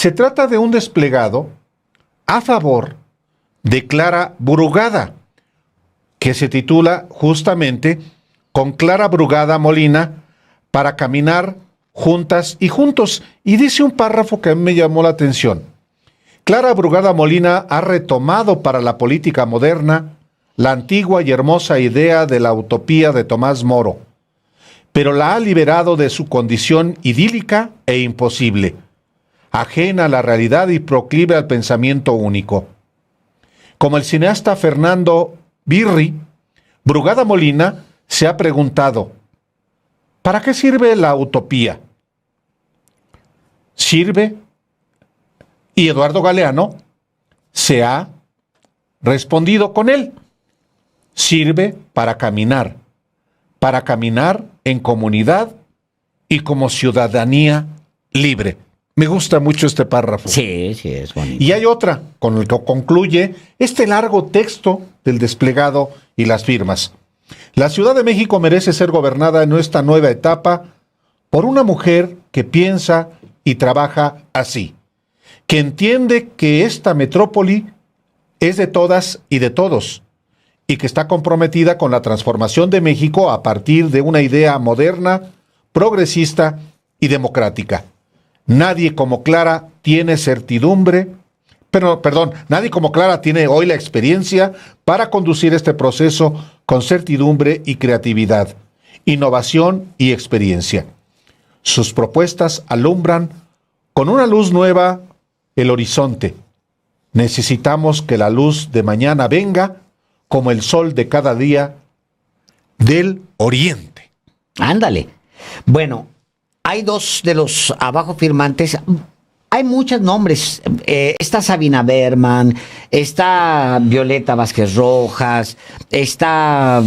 Se trata de un desplegado a favor de Clara Brugada, que se titula justamente Con Clara Brugada Molina para caminar juntas y juntos. Y dice un párrafo que a mí me llamó la atención. Clara Brugada Molina ha retomado para la política moderna la antigua y hermosa idea de la utopía de Tomás Moro, pero la ha liberado de su condición idílica e imposible, ajena a la realidad y proclive al pensamiento único. Como el cineasta Fernando Birri, Brugada Molina se ha preguntado, ¿para qué sirve la utopía? ¿Sirve? Y Eduardo Galeano se ha respondido con él. Sirve para caminar en comunidad y como ciudadanía libre. Me gusta mucho este párrafo. Sí, es bonito. Y hay otra con el que concluye este largo texto del desplegado y las firmas. La Ciudad de México merece ser gobernada en esta nueva etapa por una mujer que piensa y trabaja así, que entiende que esta metrópoli es de todas y de todos, y que está comprometida con la transformación de México a partir de una idea moderna, progresista y democrática. Nadie como Clara tiene nadie como Clara tiene hoy la experiencia para conducir este proceso con certidumbre y creatividad, innovación y experiencia. Sus propuestas alumbran con una luz nueva el horizonte. Necesitamos que la luz de mañana venga como el sol de cada día del oriente. Ándale. Bueno, hay dos de los abajo firmantes. Hay muchos nombres. Está Sabina Berman, está Violeta Vázquez Rojas, está,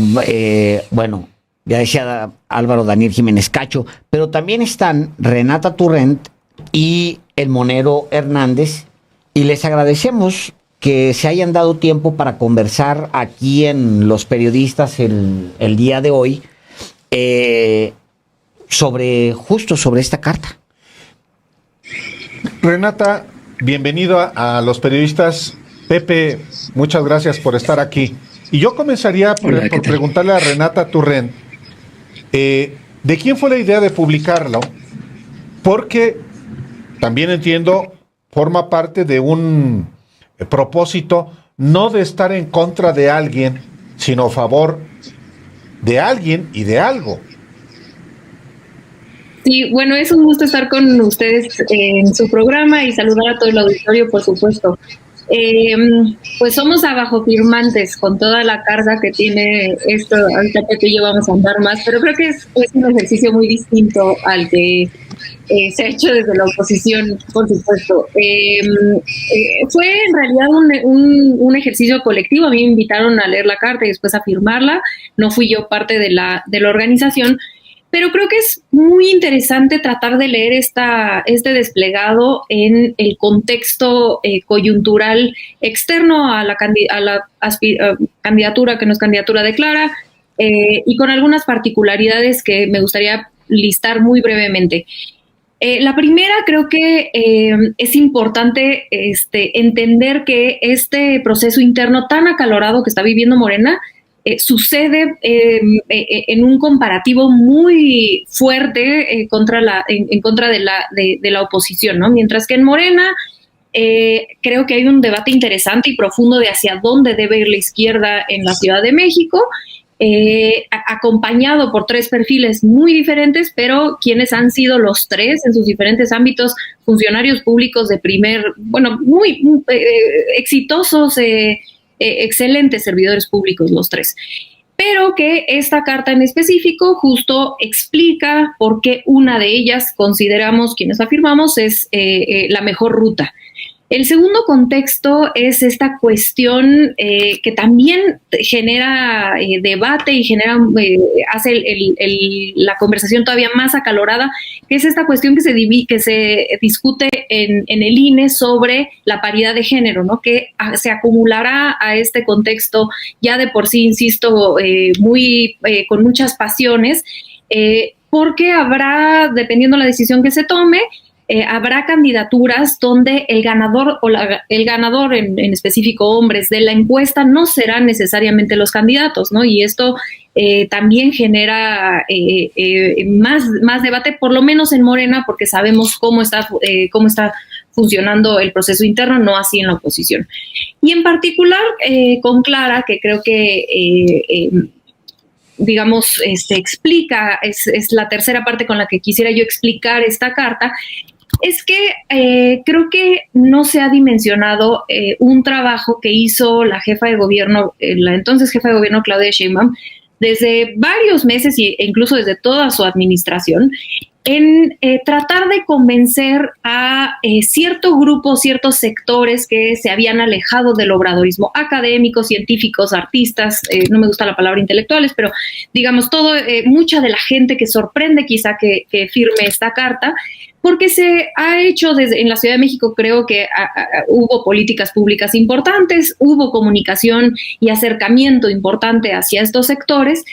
ya decía Álvaro Daniel Jiménez Cacho, pero también están Renata Turrent y el Monero Hernández, y les agradecemos que se hayan dado tiempo para conversar aquí en Los Periodistas el día de hoy sobre esta carta. Renata, bienvenido a Los Periodistas. Pepe, muchas gracias por estar aquí. Y yo comenzaría por preguntarle a Renata Turrent, ¿de quién fue la idea de publicarlo? Porque también entiendo, forma parte de un propósito no de estar en contra de alguien, sino a favor de alguien y de algo. Sí, bueno, es un gusto estar con ustedes en su programa y saludar a todo el auditorio, por supuesto. Pues somos abajofirmantes con toda la carga que tiene esto. Ahorita Pepe y yo vamos a andar más, pero creo que es un ejercicio muy distinto al que se ha hecho desde la oposición, por supuesto. Fue en realidad un ejercicio colectivo. A mí me invitaron a leer la carta y después a firmarla. No fui yo parte de la organización, pero creo que es muy interesante tratar de leer este desplegado en el contexto coyuntural externo a la candidatura, que no es candidatura de Clara, y con algunas particularidades que me gustaría listar muy brevemente. La primera, creo que es importante entender que este proceso interno tan acalorado que está viviendo Morena sucede en un comparativo muy fuerte en contra de la oposición, ¿no? Mientras que en Morena creo que hay un debate interesante y profundo de hacia dónde debe ir la izquierda en la Ciudad de México, acompañado por tres perfiles muy diferentes, pero quienes han sido los tres en sus diferentes ámbitos funcionarios públicos de muy exitosos, excelentes servidores públicos los tres. Pero que esta carta en específico justo explica por qué una de ellas consideramos, quienes afirmamos, es la mejor ruta. El segundo contexto es esta cuestión que también genera debate y hace la conversación todavía más acalorada, que es esta cuestión que se discute en el INE sobre la paridad de género, ¿no? Que se acumulará a este contexto ya de por sí, insisto, con muchas pasiones, porque habrá, dependiendo la decisión que se tome, habrá candidaturas donde el ganador o el ganador en específico hombres de la encuesta no serán necesariamente los candidatos, ¿no? Y esto también genera más debate, por lo menos en Morena, porque sabemos cómo está funcionando el proceso interno, no así en la oposición. Y en particular con Clara, que creo que digamos, explica, es la tercera parte con la que quisiera yo explicar esta carta, es que creo que no se ha dimensionado un trabajo que hizo la jefa de gobierno, la entonces jefa de gobierno Claudia Sheinbaum, desde varios meses e incluso desde toda su administración, en tratar de convencer a cierto grupo, ciertos sectores que se habían alejado del obradorismo, académicos, científicos, artistas, no me gusta la palabra intelectuales, pero digamos mucha de la gente que sorprende quizá que firme esta carta, porque se ha hecho en la Ciudad de México, creo que hubo políticas públicas importantes, hubo comunicación y acercamiento importante hacia estos sectores,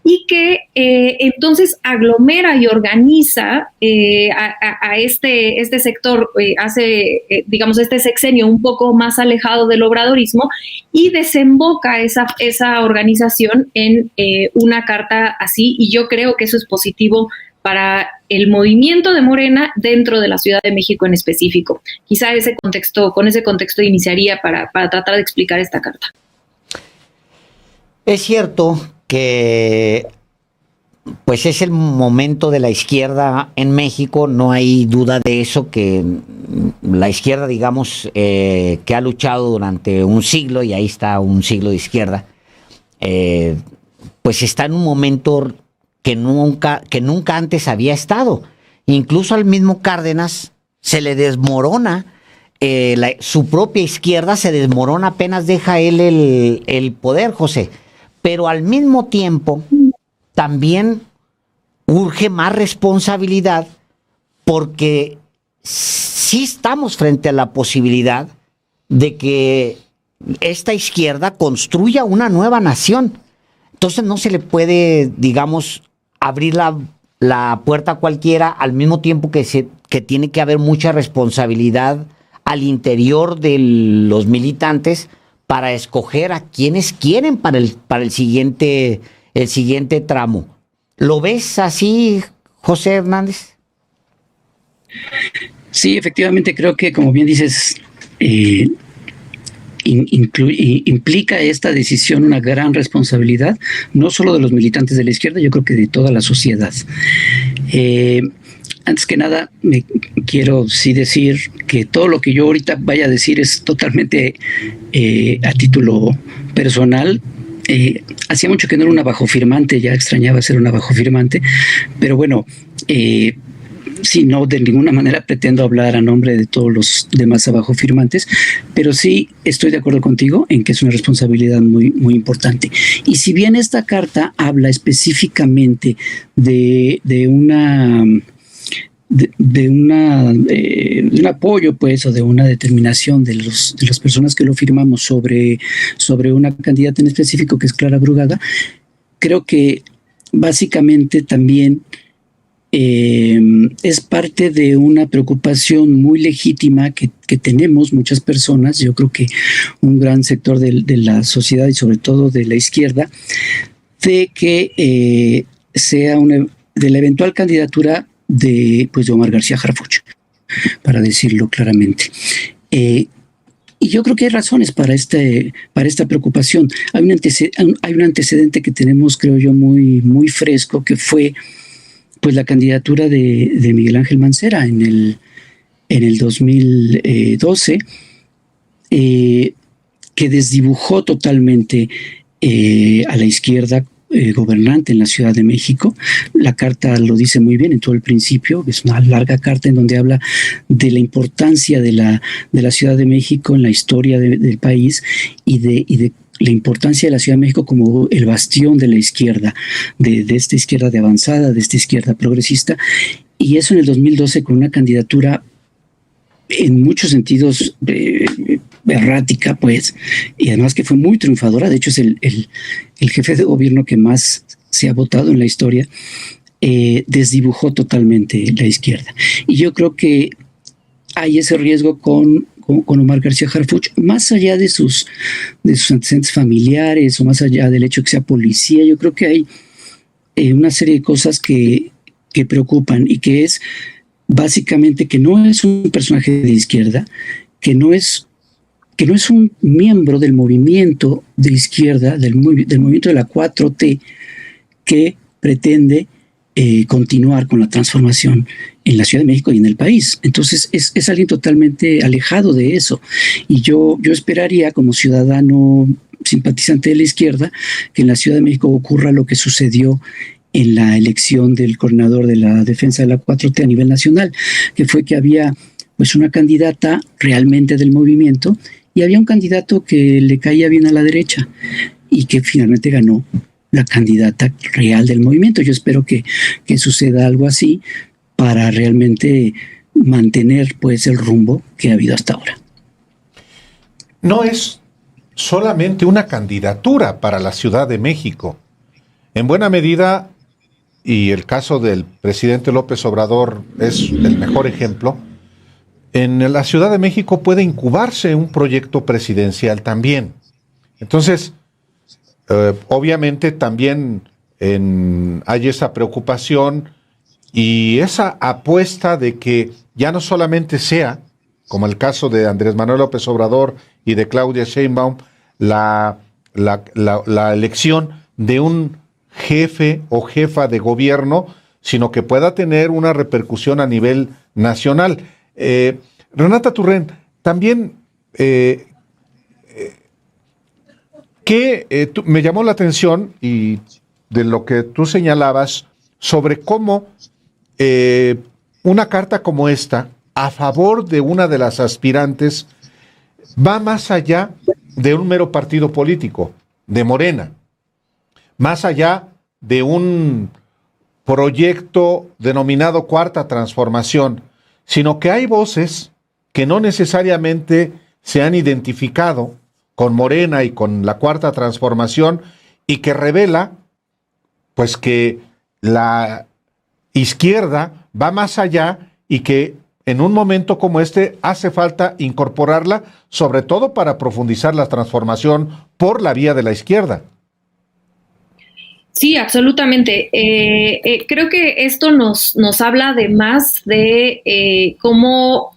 y que entonces aglomera y organiza a este sector, hace, digamos, este sexenio un poco más alejado del obradorismo, y desemboca esa organización en una carta así, y yo creo que eso es positivo para el movimiento de Morena dentro de la Ciudad de México en específico. Quizá con ese contexto iniciaría para tratar de explicar esta carta. Es cierto que pues es el momento de la izquierda en México, no hay duda de eso, que la izquierda, digamos, que ha luchado durante un siglo, y ahí está un siglo de izquierda, pues está en un momento que nunca antes había estado. Incluso al mismo Cárdenas se le desmorona, su propia izquierda se desmorona apenas deja él el poder, José. Pero al mismo tiempo también urge más responsabilidad, porque sí estamos frente a la posibilidad de que esta izquierda construya una nueva nación. Entonces no se le puede, digamos, abrir la puerta a cualquiera, al mismo tiempo que tiene que haber mucha responsabilidad al interior de los militantes para escoger a quienes quieren para el siguiente tramo. ¿Lo ves así, José Hernández? Sí, efectivamente, creo que, como bien dices, implica esta decisión una gran responsabilidad, no solo de los militantes de la izquierda, yo creo que de toda la sociedad. Antes que nada, me quiero sí decir que todo lo que yo ahorita vaya a decir es totalmente a título personal. Hacía mucho que no era una bajofirmante, ya extrañaba ser una bajofirmante, pero bueno, sí, no, de ninguna manera pretendo hablar a nombre de todos los demás abajofirmantes, pero sí estoy de acuerdo contigo en que es una responsabilidad muy, muy importante. Y si bien esta carta habla específicamente de un apoyo, pues, o de una determinación de las personas que lo firmamos sobre una candidata en específico, que es Clara Brugada, creo que básicamente también es parte de una preocupación muy legítima que tenemos muchas personas, yo creo que un gran sector de la sociedad y sobre todo de la izquierda, de que sea de la eventual candidatura de Omar García Harfuch, para decirlo claramente. Y yo creo que hay razones para esta preocupación. Hay un antecedente que tenemos, creo yo, muy, muy fresco, que fue pues la candidatura de Miguel Ángel Mancera en el 2012, que desdibujó totalmente a la izquierda gobernante en la Ciudad de México. La carta lo dice muy bien en todo el principio, es una larga carta en donde habla de la importancia de la Ciudad de México en la historia del país y de la importancia de la Ciudad de México como el bastión de la izquierda, de esta izquierda de avanzada, de esta izquierda progresista, y eso en el 2012 con una candidatura en muchos sentidos errática, pues, y además que fue muy triunfadora. De hecho es el jefe de gobierno que más se ha votado en la historia. Desdibujó totalmente la izquierda, y yo creo que hay ese riesgo con Omar García Harfuch, más allá de sus antecedentes familiares o más allá del hecho de que sea policía. Yo creo que hay una serie de cosas que preocupan, y que es básicamente que no es un personaje de izquierda, que no es un miembro del movimiento de izquierda, del movimiento de la 4T, que pretende continuar con la transformación en la Ciudad de México y en el país. Entonces es alguien totalmente alejado de eso. Y yo esperaría, como ciudadano simpatizante de la izquierda, que en la Ciudad de México ocurra lo que sucedió en la elección del coordinador de la defensa de la 4T a nivel nacional, que fue que había pues una candidata realmente del movimiento y había un candidato que le caía bien a la derecha y que finalmente ganó la candidata real del movimiento. Yo espero que suceda algo así para realmente mantener pues el rumbo que ha habido hasta ahora. No es solamente una candidatura para la Ciudad de México. En buena medida, y el caso del presidente López Obrador es el mejor ejemplo, en la Ciudad de México puede incubarse un proyecto presidencial también. Entonces, obviamente también hay esa preocupación y esa apuesta de que ya no solamente sea, como el caso de Andrés Manuel López Obrador y de Claudia Sheinbaum, la elección de un jefe o jefa de gobierno, sino que pueda tener una repercusión a nivel nacional. Renata Turren, también me llamó la atención y de lo que tú señalabas sobre cómo una carta como esta a favor de una de las aspirantes va más allá de un mero partido político, de Morena, más allá de un proyecto denominado Cuarta Transformación, sino que hay voces que no necesariamente se han identificado con Morena y con la Cuarta Transformación y que revela pues que la izquierda va más allá y que en un momento como este hace falta incorporarla, sobre todo para profundizar la transformación por la vía de la izquierda. Sí, absolutamente. Creo que esto nos habla además de cómo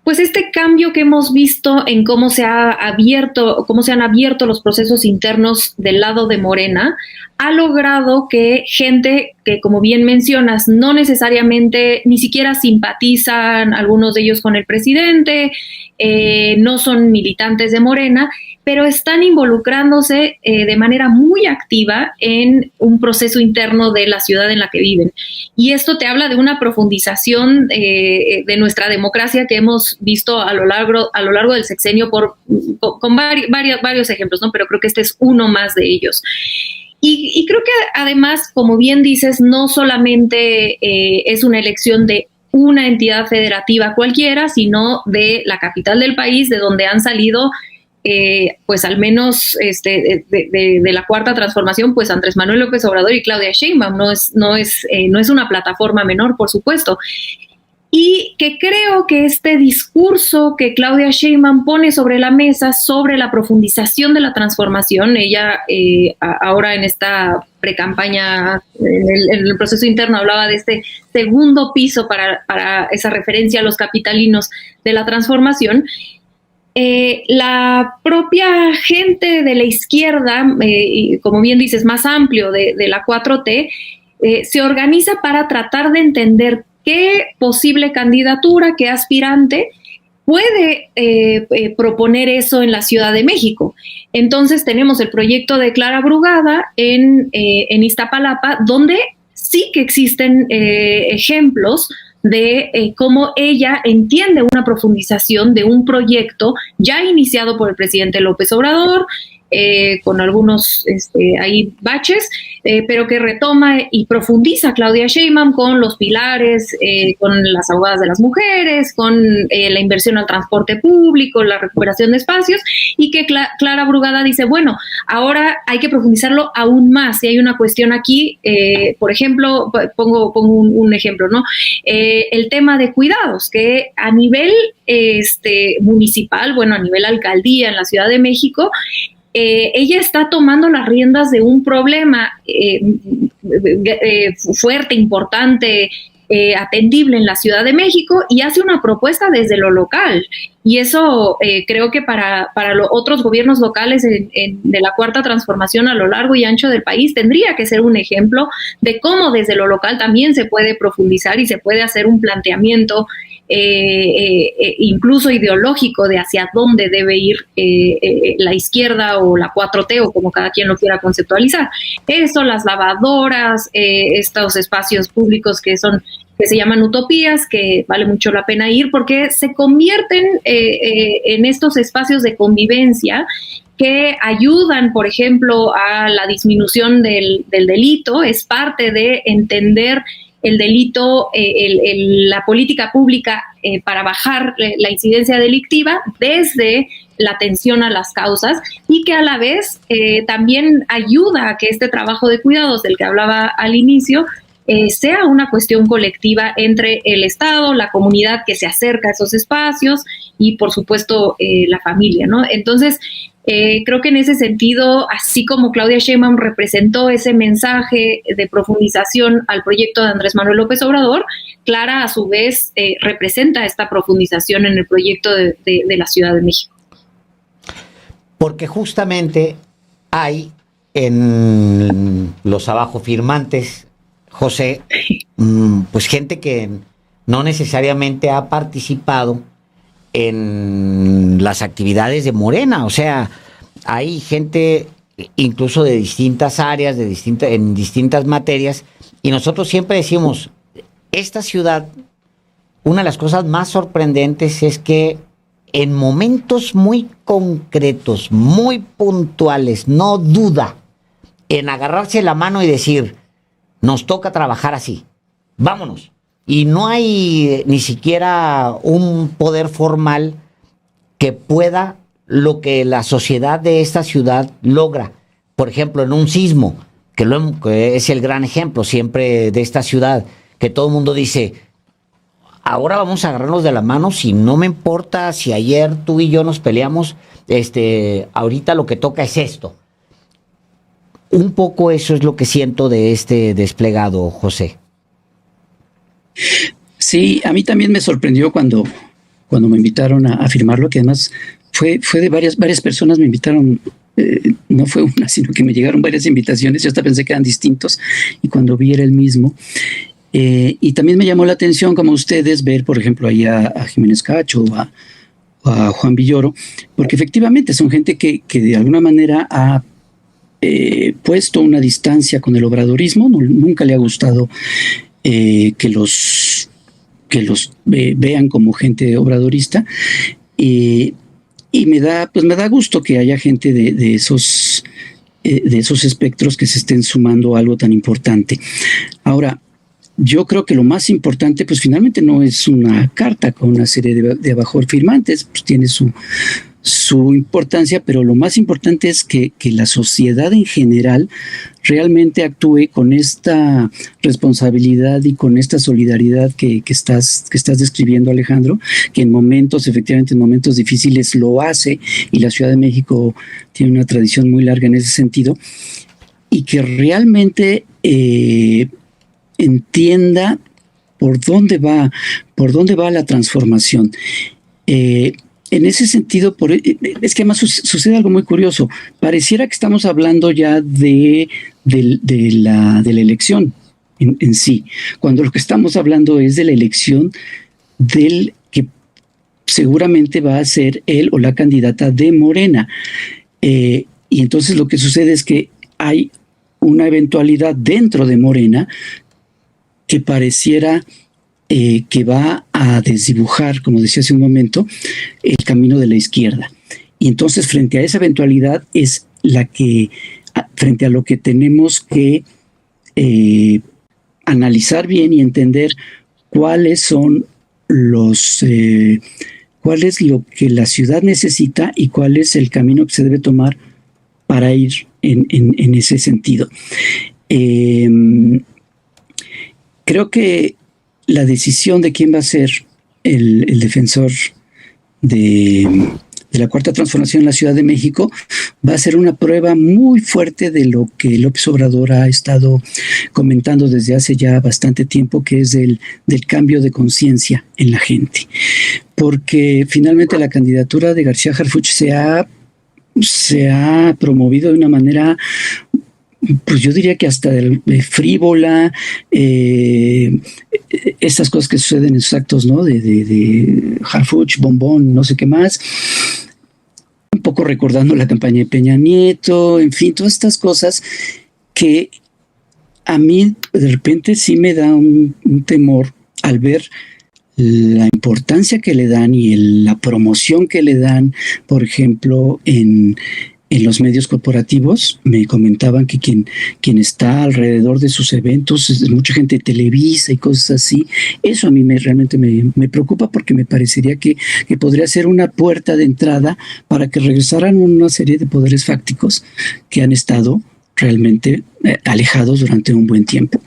pues este cambio que hemos visto en cómo se han abierto los procesos internos del lado de Morena, ha logrado que gente que, como bien mencionas, no necesariamente ni siquiera simpatizan algunos de ellos con el presidente, no son militantes de Morena, pero están involucrándose de manera muy activa en un proceso interno de la ciudad en la que viven. Y esto te habla de una profundización de nuestra democracia que hemos visto a lo largo del sexenio con varios ejemplos, ¿no? Pero creo que este es uno más de ellos. Y creo que además, como bien dices, no solamente es una elección de una entidad federativa cualquiera, sino de la capital del país, de donde han salido pues al menos de la Cuarta Transformación, pues Andrés Manuel López Obrador y Claudia Sheinbaum. No es una plataforma menor, por supuesto. Y que creo que este discurso que Claudia Sheinbaum pone sobre la mesa sobre la profundización de la transformación, ella ahora en esta precampaña, en el proceso interno, hablaba de este segundo piso para esa referencia a los capitalinos de la transformación. La propia gente de la izquierda, como bien dices, más amplio de la 4T, se organiza para tratar de entender qué posible candidatura, qué aspirante puede proponer eso en la Ciudad de México. Entonces tenemos el proyecto de Clara Brugada en Iztapalapa, donde sí que existen ejemplos de cómo ella entiende una profundización de un proyecto ya iniciado por el presidente López Obrador, con algunos ahí baches, pero que retoma y profundiza Claudia Sheinbaum con los pilares, con las abogadas de las mujeres, con la inversión al transporte público, la recuperación de espacios, y que Clara Brugada dice, bueno, ahora hay que profundizarlo aún más. Y hay una cuestión aquí, por ejemplo, pongo un ejemplo, ¿no? El tema de cuidados, que a nivel municipal, bueno, a nivel alcaldía en la Ciudad de México, ella está tomando las riendas de un problema fuerte, importante, atendible en la Ciudad de México, y hace una propuesta desde lo local. Y eso creo que para los otros gobiernos locales de la Cuarta Transformación a lo largo y ancho del país tendría que ser un ejemplo de cómo desde lo local también se puede profundizar y se puede hacer un planteamiento incluso ideológico de hacia dónde debe ir la izquierda o la 4T, o como cada quien lo quiera conceptualizar. Eso, las lavadoras, estos espacios públicos que se llaman utopías, que vale mucho la pena ir porque se convierten en estos espacios de convivencia que ayudan, por ejemplo, a la disminución del delito. Es parte de entender el delito, la política pública para bajar la incidencia delictiva desde la atención a las causas, y que a la vez también ayuda a que este trabajo de cuidados del que hablaba al inicio sea una cuestión colectiva entre el Estado, la comunidad que se acerca a esos espacios y, por supuesto, la familia, ¿no? Entonces, creo que en ese sentido, así como Claudia Sheinbaum representó ese mensaje de profundización al proyecto de Andrés Manuel López Obrador, Clara, a su vez, representa esta profundización en el proyecto de la Ciudad de México. Porque justamente hay en los abajo firmantes, José, pues gente que no necesariamente ha participado en las actividades de Morena. O sea, hay gente incluso de distintas áreas, en distintas materias, y nosotros siempre decimos, esta ciudad, una de las cosas más sorprendentes es que en momentos muy concretos, muy puntuales, no duda en agarrarse la mano y decir, nos toca trabajar así, vámonos. Y no hay ni siquiera un poder formal que pueda lo que la sociedad de esta ciudad logra. Por ejemplo, en un sismo, que es el gran ejemplo siempre de esta ciudad, que todo el mundo dice, ahora vamos a agarrarnos de la mano, si no me importa si ayer tú y yo nos peleamos, ahorita lo que toca es esto. Un poco eso es lo que siento de este desplegado, José. Sí, a mí también me sorprendió cuando me invitaron a firmarlo, que además fue de varias personas me invitaron, no fue una, sino que me llegaron varias invitaciones, yo hasta pensé que eran distintos, y cuando vi era el mismo. Y también me llamó la atención, como ustedes, ver, por ejemplo, ahí a Jiménez Cacho o a Juan Villoro, porque efectivamente son gente que de alguna manera ha puesto una distancia con el obradorismo. Nunca le ha gustado que los vean como gente obradorista, y me da gusto que haya gente de esos espectros que se estén sumando a algo tan importante. Ahora, yo creo que lo más importante, pues finalmente no es una carta con una serie de abajo firmantes, pues tiene su importancia, pero lo más importante es que la sociedad en general realmente actúe con esta responsabilidad y con esta solidaridad que estás describiendo, Alejandro, que efectivamente en momentos difíciles lo hace, y la Ciudad de México tiene una tradición muy larga en ese sentido, y que realmente entienda por dónde va la transformación. En ese sentido, es que además sucede algo muy curioso. Pareciera que estamos hablando ya de la elección en sí, cuando lo que estamos hablando es de la elección del que seguramente va a ser él o la candidata de Morena. Y entonces lo que sucede es que hay una eventualidad dentro de Morena que pareciera que va a desdibujar, como decía hace un momento, el camino de la izquierda. Y entonces, frente a esa eventualidad, es frente a lo que tenemos que analizar bien y entender cuáles son cuál es lo que la ciudad necesita y cuál es el camino que se debe tomar para ir en ese sentido. Creo que la decisión de quién va a ser el defensor de la Cuarta Transformación en la Ciudad de México va a ser una prueba muy fuerte de lo que López Obrador ha estado comentando desde hace ya bastante tiempo, que es del cambio de conciencia en la gente. Porque finalmente la candidatura de García Harfuch se ha promovido de una manera, pues yo diría que hasta frívola, estas cosas que suceden en sus actos, ¿no? De Harfuch, bombón, no sé qué más, un poco recordando la campaña de Peña Nieto, en fin, todas estas cosas que a mí de repente sí me da un temor al ver la importancia que le dan y la promoción que le dan, por ejemplo, en los medios corporativos. Me comentaban que quien está alrededor de sus eventos es mucha gente de Televisa y cosas así. Eso a mí realmente me preocupa, porque me parecería que podría ser una puerta de entrada para que regresaran una serie de poderes fácticos que han estado realmente alejados durante un buen tiempo.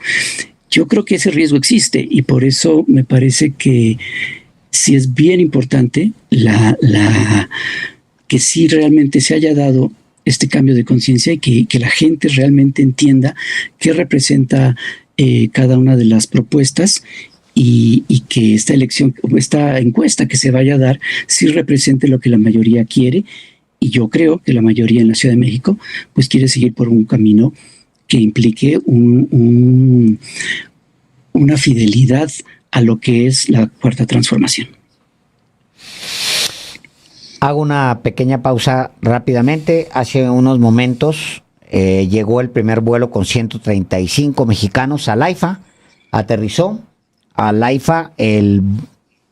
Yo creo que ese riesgo existe y por eso me parece que sí es bien importante que sí realmente se haya dado este cambio de conciencia y que la gente realmente entienda qué representa cada una de las propuestas y que esta encuesta que se vaya a dar sí represente lo que la mayoría quiere. Y yo creo que la mayoría en la Ciudad de México pues quiere seguir por un camino que implique una fidelidad a lo que es la Cuarta Transformación. Hago una pequeña pausa rápidamente. Hace unos momentos llegó el primer vuelo con 135 mexicanos al AIFA. Aterrizó al AIFA el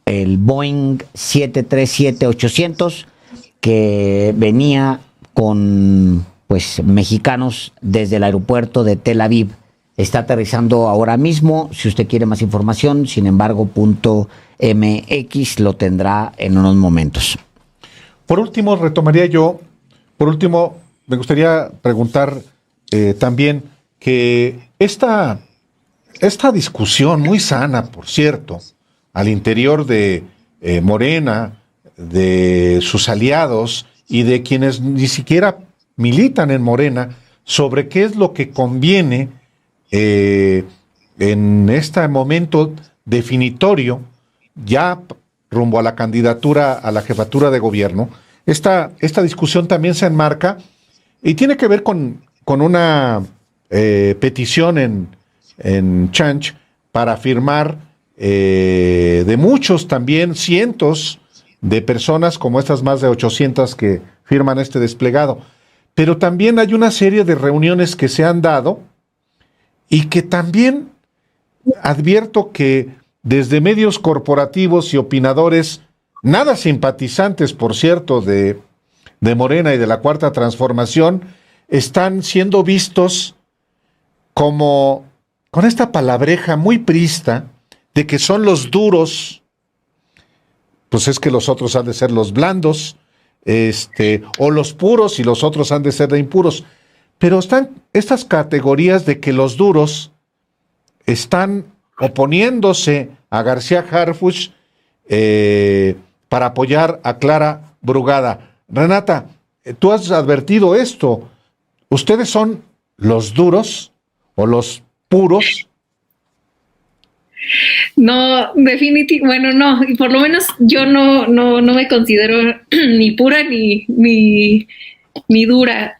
Boeing 737-800 que venía con mexicanos desde el aeropuerto de Tel Aviv. Está aterrizando ahora mismo. Si usted quiere más información, sin embargo, .mx lo tendrá en unos momentos. Por último, me gustaría preguntar también que esta discusión muy sana, por cierto, al interior de Morena, de sus aliados y de quienes ni siquiera militan en Morena, sobre qué es lo que conviene en este momento definitorio, ya rumbo a la candidatura a la jefatura de gobierno. Esta discusión también se enmarca y tiene que ver con una petición en Chanch para firmar de muchos, también cientos de personas, como estas más de 800 que firman este desplegado. Pero también hay una serie de reuniones que se han dado y que también advierto que desde medios corporativos y opinadores, nada simpatizantes, por cierto, de Morena y de la Cuarta Transformación, están siendo vistos como con esta palabreja muy priista de que son los duros, pues es que los otros han de ser los blandos, o los puros y los otros han de ser de impuros. Pero están estas categorías de que los duros están oponiéndose a García Harfuch para apoyar a Clara Brugada. Renata, tú has advertido esto. ¿Ustedes son los duros o los puros? No, definitivamente, bueno, no, y por lo menos yo no me considero ni pura ni dura.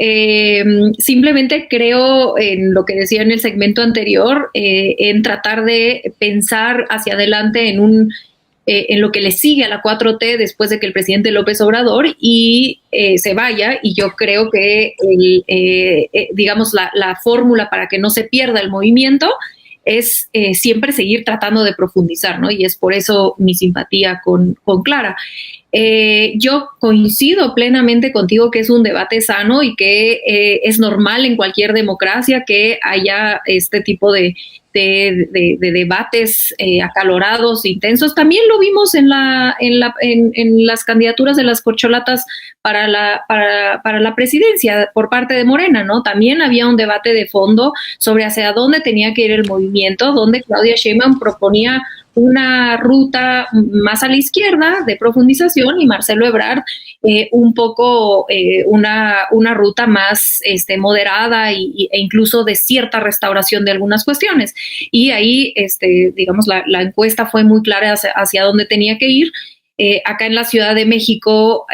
Simplemente creo en lo que decía en el segmento anterior, en tratar de pensar hacia adelante en lo que le sigue a la 4T después de que el presidente López Obrador se vaya, y yo creo que digamos la fórmula para que no se pierda el movimiento es siempre seguir tratando de profundizar, ¿no? Y es por eso mi simpatía con Clara. Yo coincido plenamente contigo que es un debate sano y que es normal en cualquier democracia que haya este tipo de debates acalorados, intensos. También lo vimos en las candidaturas de las corcholatas para la presidencia por parte de Morena, ¿no? También había un debate de fondo sobre hacia dónde tenía que ir el movimiento, donde Claudia Sheinbaum proponía una ruta más a la izquierda de profundización y Marcelo Ebrard un poco una ruta más moderada e incluso de cierta restauración de algunas cuestiones. Y ahí, digamos, la encuesta fue muy clara hacia dónde tenía que ir. Acá en la Ciudad de México,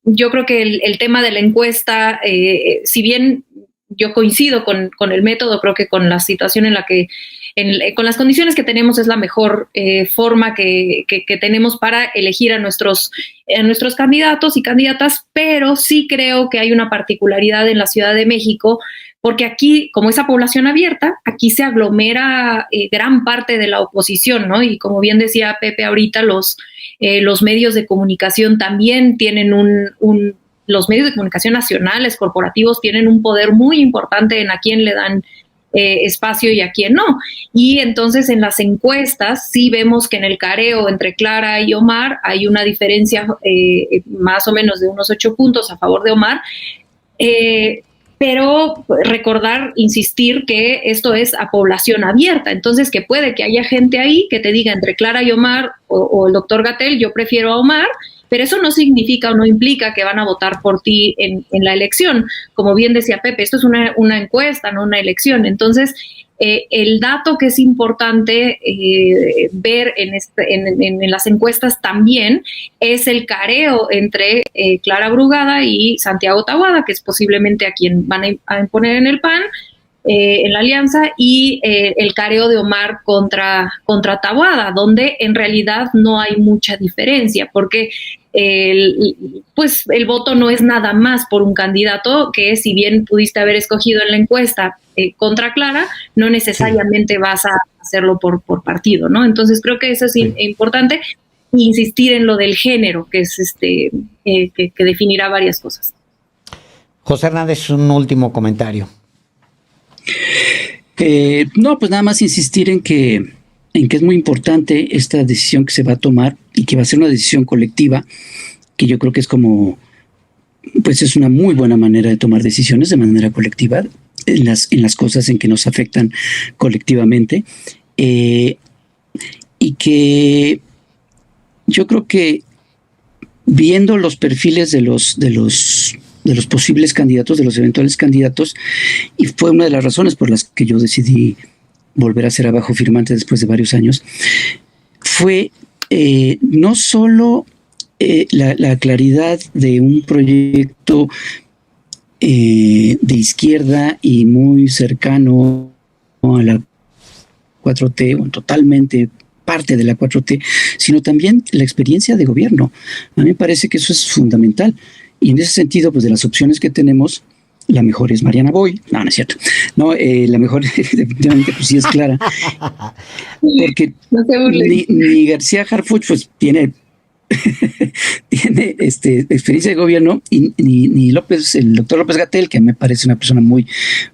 yo creo que el tema de la encuesta, si bien yo coincido con el método, creo que con la situación en la que con las condiciones que tenemos es la mejor forma que tenemos para elegir a nuestros candidatos y candidatas, pero sí creo que hay una particularidad en la Ciudad de México, porque aquí, como esa población abierta, aquí se aglomera gran parte de la oposición, ¿no? Y como bien decía Pepe ahorita, los medios de comunicación también tienen los medios de comunicación nacionales, corporativos, tienen un poder muy importante en a quién le dan espacio y a quién no. Y entonces en las encuestas sí vemos que en el careo entre Clara y Omar hay una diferencia más o menos de unos 8 puntos a favor de Omar, pero recordar, insistir que esto es a población abierta, entonces que puede que haya gente ahí que te diga entre Clara y Omar o el doctor Gatell, yo prefiero a Omar, pero eso no significa o no implica que van a votar por ti en la elección. Como bien decía Pepe, esto es una encuesta, no una elección. Entonces, el dato que es importante ver en las encuestas también es el careo entre Clara Brugada y Santiago Taboada, que es posiblemente a quien van a imponer en el PAN, en la alianza, y el careo de Omar contra Taboada, donde en realidad no hay mucha diferencia, porque pues el voto no es nada más por un candidato que, si bien pudiste haber escogido en la encuesta contra Clara, no necesariamente vas a hacerlo por partido, ¿no? Entonces creo que eso es importante, insistir en lo del género, que es que definirá varias cosas. José Hernández, un último comentario. No, pues nada más insistir en que es muy importante esta decisión que se va a tomar y que va a ser una decisión colectiva, que yo creo que es pues es una muy buena manera de tomar decisiones de manera colectiva en las cosas en que nos afectan colectivamente, y que yo creo que viendo los perfiles de los posibles candidatos, de los eventuales candidatos, y fue una de las razones por las que yo decidí volver a ser abajo firmante después de varios años, fue no solo la claridad de un proyecto de izquierda y muy cercano a la 4T, o totalmente parte de la 4T, sino también la experiencia de gobierno. A mí me parece que eso es fundamental. Y en ese sentido, pues de las opciones que tenemos, la mejor es Mariana Boy. No, no es cierto. No, la mejor definitivamente pues sí es Clara. Porque no ni García Harfuch pues tiene experiencia de gobierno, y ni el doctor López Gatell, que me parece una persona muy,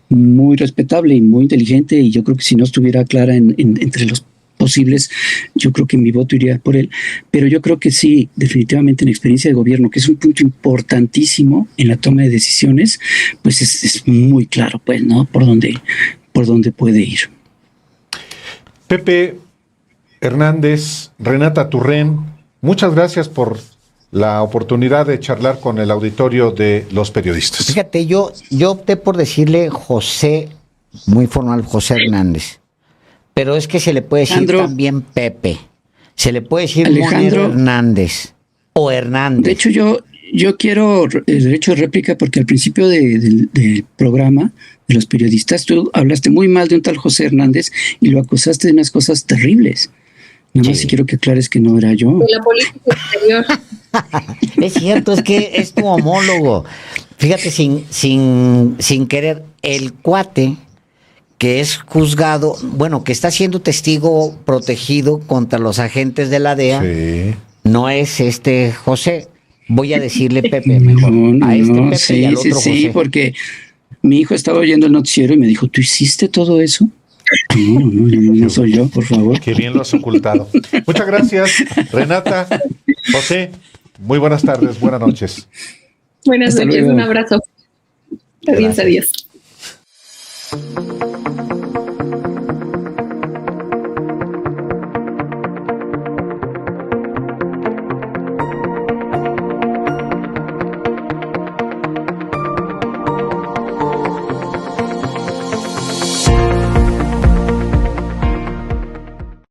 muy respetable y muy inteligente, y yo creo que si no estuviera Clara entre los posibles, yo creo que mi voto iría por él, pero yo creo que sí, definitivamente en experiencia de gobierno, que es un punto importantísimo en la toma de decisiones, pues es muy claro, pues, ¿no? Por dónde puede ir. Pepe Hernández, Renata Turren, muchas gracias por la oportunidad de charlar con el auditorio de Los Periodistas. Fíjate, yo opté por decirle José, muy formal, José Hernández. Pero es que se le puede decir Alejandro, también Pepe. Se le puede decir Alejandro Hernández o Hernández. De hecho, yo quiero el derecho de réplica, porque al principio del programa de Los Periodistas tú hablaste muy mal de un tal José Hernández y lo acusaste de unas cosas terribles. Nada más si quiero que aclares que no era yo. De la política exterior. Es cierto, es que es tu homólogo. Fíjate, sin querer, el cuate que es juzgado, bueno, que está siendo testigo protegido contra los agentes de la DEA, Sí. no es este José. Voy a decirle Pepe mejor. A este Pepe y sí, al otro sí, José. porque mi hijo estaba oyendo el noticiero y me dijo, ¿tú hiciste todo eso? No soy yo, por favor. Qué bien lo has ocultado. Muchas gracias, Renata, José. Muy buenas tardes, buenas noches. Buenas Hasta noches, luego. un abrazo. Adiós, Gracias. adiós.